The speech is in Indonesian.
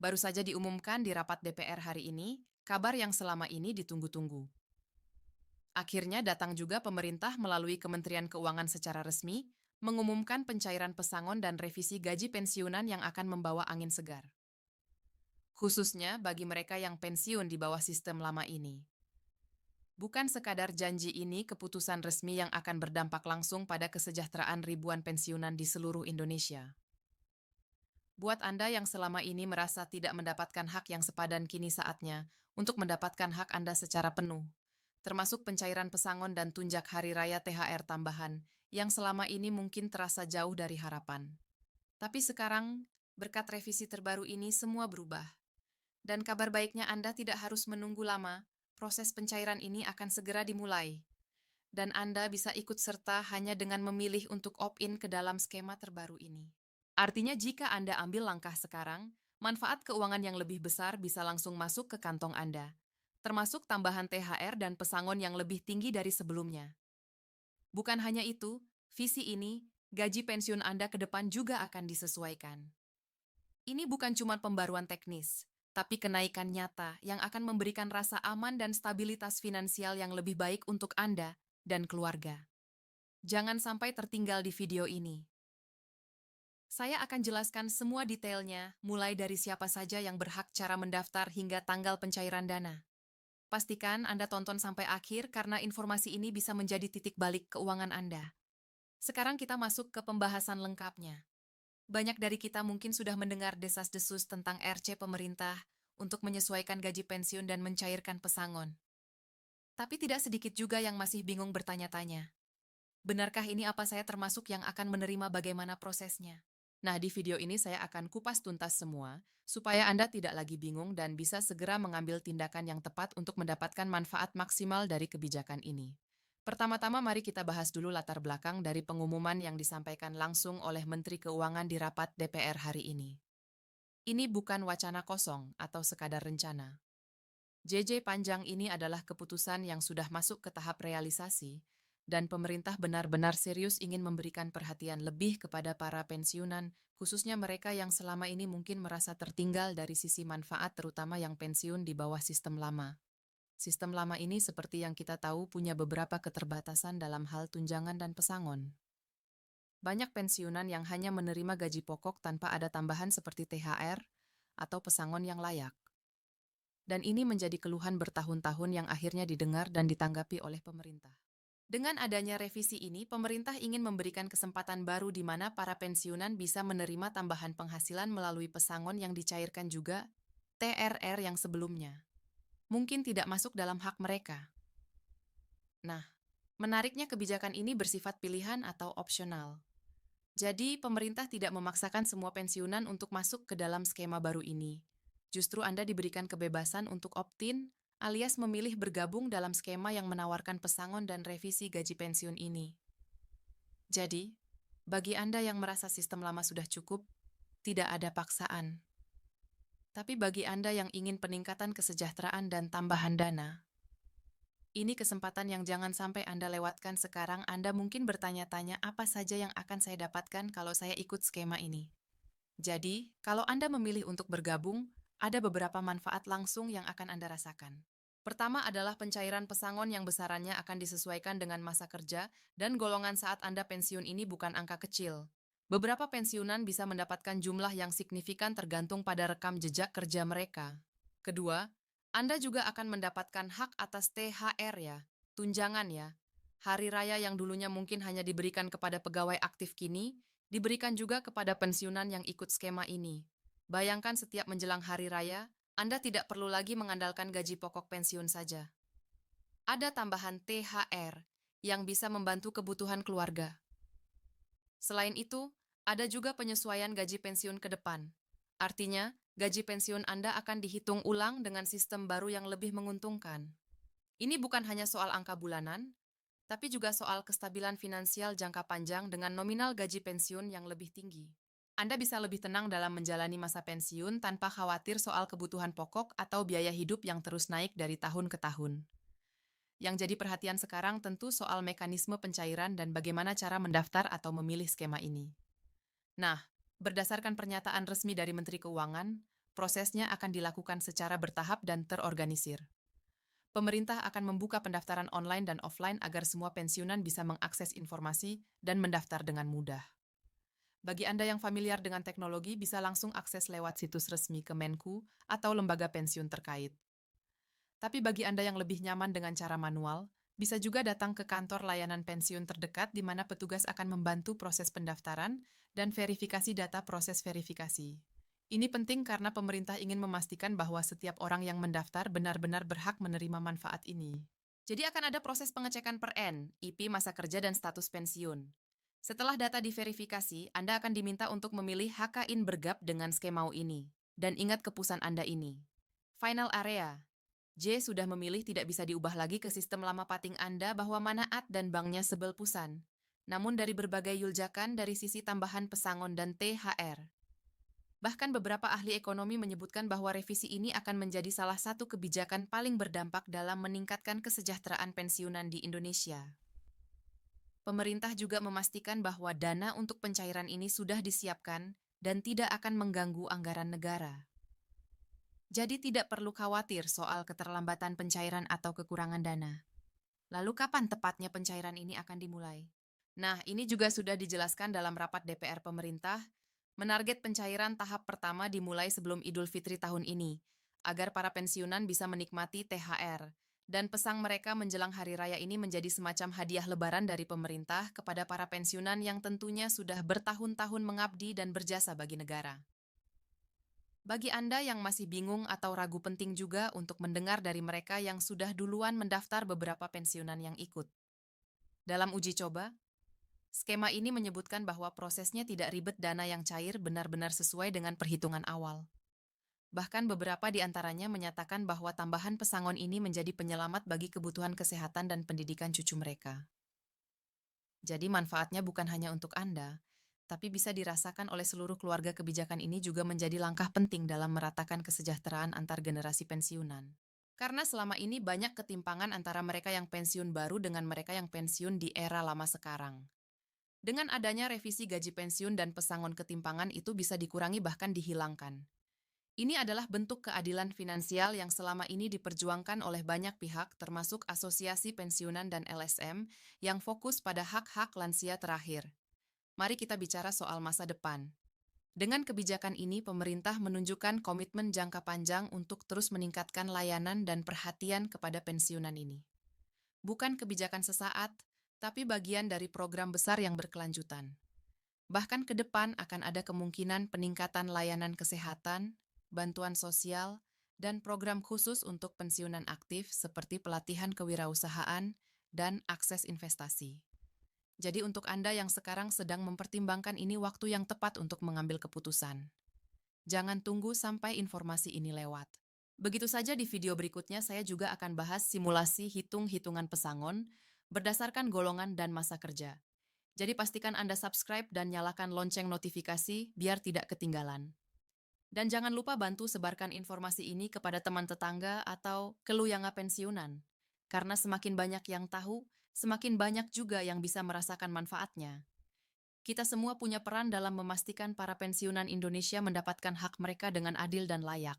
Baru saja diumumkan di rapat DPR hari ini, kabar yang selama ini ditunggu-tunggu. Akhirnya datang juga pemerintah melalui Kementerian Keuangan secara resmi, mengumumkan pencairan pesangon dan revisi gaji pensiunan yang akan membawa angin segar. Khususnya bagi mereka yang pensiun di bawah sistem lama ini. Bukan sekadar janji ini keputusan resmi yang akan berdampak langsung pada kesejahteraan ribuan pensiunan di seluruh Indonesia. Buat Anda yang selama ini merasa tidak mendapatkan hak yang sepadan, kini saatnya untuk mendapatkan hak Anda secara penuh, termasuk pencairan pesangon dan tunjak hari raya THR tambahan yang selama ini mungkin terasa jauh dari harapan. Tapi sekarang, berkat revisi terbaru ini semua berubah. Dan kabar baiknya Anda tidak harus menunggu lama, proses pencairan ini akan segera dimulai. Dan Anda bisa ikut serta hanya dengan memilih untuk opt-in ke dalam skema terbaru ini. Artinya jika Anda ambil langkah sekarang, manfaat keuangan yang lebih besar bisa langsung masuk ke kantong Anda, termasuk tambahan THR dan pesangon yang lebih tinggi dari sebelumnya. Bukan hanya itu, visi ini, gaji pensiun Anda ke depan juga akan disesuaikan. Ini bukan cuma pembaruan teknis, tapi kenaikan nyata yang akan memberikan rasa aman dan stabilitas finansial yang lebih baik untuk Anda dan keluarga. Jangan sampai tertinggal di video ini. Saya akan jelaskan semua detailnya, mulai dari siapa saja yang berhak cara mendaftar hingga tanggal pencairan dana. Pastikan Anda tonton sampai akhir karena informasi ini bisa menjadi titik balik keuangan Anda. Sekarang kita masuk ke pembahasan lengkapnya. Banyak dari kita mungkin sudah mendengar desas-desus tentang RC pemerintah untuk menyesuaikan gaji pensiun dan mencairkan pesangon. Tapi tidak sedikit juga yang masih bingung bertanya-tanya. Benarkah ini, apa saya termasuk yang akan menerima, bagaimana prosesnya? Nah, di video ini saya akan kupas tuntas semua, supaya Anda tidak lagi bingung dan bisa segera mengambil tindakan yang tepat untuk mendapatkan manfaat maksimal dari kebijakan ini. Pertama-tama mari kita bahas dulu latar belakang dari pengumuman yang disampaikan langsung oleh Menteri Keuangan di rapat DPR hari ini. Ini bukan wacana kosong atau sekadar rencana. JJ panjang ini adalah keputusan yang sudah masuk ke tahap realisasi, dan pemerintah benar-benar serius ingin memberikan perhatian lebih kepada para pensiunan, khususnya mereka yang selama ini mungkin merasa tertinggal dari sisi manfaat, terutama yang pensiun di bawah sistem lama. Sistem lama ini seperti yang kita tahu punya beberapa keterbatasan dalam hal tunjangan dan pesangon. Banyak pensiunan yang hanya menerima gaji pokok tanpa ada tambahan seperti THR atau pesangon yang layak. Dan ini menjadi keluhan bertahun-tahun yang akhirnya didengar dan ditanggapi oleh pemerintah. Dengan adanya revisi ini, pemerintah ingin memberikan kesempatan baru di mana para pensiunan bisa menerima tambahan penghasilan melalui pesangon yang dicairkan juga, TRR yang sebelumnya mungkin tidak masuk dalam hak mereka. Nah, menariknya kebijakan ini bersifat pilihan atau opsional. Jadi, pemerintah tidak memaksakan semua pensiunan untuk masuk ke dalam skema baru ini. Justru Anda diberikan kebebasan untuk opt-in, alias memilih bergabung dalam skema yang menawarkan pesangon dan revisi gaji pensiun ini. Jadi, bagi Anda yang merasa sistem lama sudah cukup, tidak ada paksaan. Tapi bagi Anda yang ingin peningkatan kesejahteraan dan tambahan dana, ini kesempatan yang jangan sampai Anda lewatkan. Sekarang Anda mungkin bertanya-tanya, apa saja yang akan saya dapatkan kalau saya ikut skema ini? Jadi, kalau Anda memilih untuk bergabung, ada beberapa manfaat langsung yang akan Anda rasakan. Pertama adalah pencairan pesangon yang besarannya akan disesuaikan dengan masa kerja dan golongan saat Anda pensiun. Ini bukan angka kecil. Beberapa pensiunan bisa mendapatkan jumlah yang signifikan tergantung pada rekam jejak kerja mereka. Kedua, Anda juga akan mendapatkan hak atas THR ya, tunjangan ya. Hari raya yang dulunya mungkin hanya diberikan kepada pegawai aktif, kini diberikan juga kepada pensiunan yang ikut skema ini. Bayangkan setiap menjelang hari raya, Anda tidak perlu lagi mengandalkan gaji pokok pensiun saja. Ada tambahan THR yang bisa membantu kebutuhan keluarga. Selain itu, ada juga penyesuaian gaji pensiun ke depan. Artinya, gaji pensiun Anda akan dihitung ulang dengan sistem baru yang lebih menguntungkan. Ini bukan hanya soal angka bulanan, tapi juga soal kestabilan finansial jangka panjang dengan nominal gaji pensiun yang lebih tinggi. Anda bisa lebih tenang dalam menjalani masa pensiun tanpa khawatir soal kebutuhan pokok atau biaya hidup yang terus naik dari tahun ke tahun. Yang jadi perhatian sekarang tentu soal mekanisme pencairan dan bagaimana cara mendaftar atau memilih skema ini. Nah, berdasarkan pernyataan resmi dari Menteri Keuangan, prosesnya akan dilakukan secara bertahap dan terorganisir. Pemerintah akan membuka pendaftaran online dan offline agar semua pensiunan bisa mengakses informasi dan mendaftar dengan mudah. Bagi Anda yang familiar dengan teknologi, bisa langsung akses lewat situs resmi Kemenku atau lembaga pensiun terkait. Tapi bagi Anda yang lebih nyaman dengan cara manual, bisa juga datang ke kantor layanan pensiun terdekat di mana petugas akan membantu proses pendaftaran dan verifikasi data proses verifikasi. Ini penting karena pemerintah ingin memastikan bahwa setiap orang yang mendaftar benar-benar berhak menerima manfaat ini. Jadi akan ada proses pengecekan per N, IP masa kerja dan status pensiun. Setelah data diverifikasi, Anda akan diminta untuk memilih HK-IN bergab dengan skema ini. Dan ingat keputusan Anda ini. Final area. J sudah memilih tidak bisa diubah lagi ke sistem lama pating Anda bahwa Manaat dan banknya sebel pusan. Namun dari berbagai yuljakan dari sisi tambahan pesangon dan THR. Bahkan beberapa ahli ekonomi menyebutkan bahwa revisi ini akan menjadi salah satu kebijakan paling berdampak dalam meningkatkan kesejahteraan pensiunan di Indonesia. Pemerintah juga memastikan bahwa dana untuk pencairan ini sudah disiapkan dan tidak akan mengganggu anggaran negara. Jadi tidak perlu khawatir soal keterlambatan pencairan atau kekurangan dana. Lalu kapan tepatnya pencairan ini akan dimulai? Nah, ini juga sudah dijelaskan dalam rapat DPR pemerintah, menarget pencairan tahap pertama dimulai sebelum Idul Fitri tahun ini, agar para pensiunan bisa menikmati THR. Dan pesan mereka menjelang hari raya ini menjadi semacam hadiah lebaran dari pemerintah kepada para pensiunan yang tentunya sudah bertahun-tahun mengabdi dan berjasa bagi negara. Bagi Anda yang masih bingung atau ragu, penting juga untuk mendengar dari mereka yang sudah duluan mendaftar beberapa pensiunan yang ikut. Dalam uji coba, skema ini menyebutkan bahwa prosesnya tidak ribet, dana yang cair benar-benar sesuai dengan perhitungan awal. Bahkan beberapa di antaranya menyatakan bahwa tambahan pesangon ini menjadi penyelamat bagi kebutuhan kesehatan dan pendidikan cucu mereka. Jadi manfaatnya bukan hanya untuk Anda, tapi bisa dirasakan oleh seluruh keluarga. Kebijakan ini juga menjadi langkah penting dalam meratakan kesejahteraan antar generasi pensiunan. Karena selama ini banyak ketimpangan antara mereka yang pensiun baru dengan mereka yang pensiun di era lama sekarang. Dengan adanya revisi gaji pensiun dan pesangon, ketimpangan itu bisa dikurangi bahkan dihilangkan. Ini adalah bentuk keadilan finansial yang selama ini diperjuangkan oleh banyak pihak, termasuk Asosiasi Pensiunan dan LSM, yang fokus pada hak-hak lansia terakhir. Mari kita bicara soal masa depan. Dengan kebijakan ini, pemerintah menunjukkan komitmen jangka panjang untuk terus meningkatkan layanan dan perhatian kepada pensiunan ini. Bukan kebijakan sesaat, tapi bagian dari program besar yang berkelanjutan. Bahkan ke depan akan ada kemungkinan peningkatan layanan kesehatan, bantuan sosial, dan program khusus untuk pensiunan aktif seperti pelatihan kewirausahaan dan akses investasi. Jadi untuk Anda yang sekarang sedang mempertimbangkan, ini waktu yang tepat untuk mengambil keputusan. Jangan tunggu sampai informasi ini lewat. Begitu saja, di video berikutnya saya juga akan bahas simulasi hitung-hitungan pesangon berdasarkan golongan dan masa kerja. Jadi pastikan Anda subscribe dan nyalakan lonceng notifikasi biar tidak ketinggalan. Dan jangan lupa bantu sebarkan informasi ini kepada teman tetangga atau keluyanga pensiunan. Karena semakin banyak yang tahu, semakin banyak juga yang bisa merasakan manfaatnya. Kita semua punya peran dalam memastikan para pensiunan Indonesia mendapatkan hak mereka dengan adil dan layak.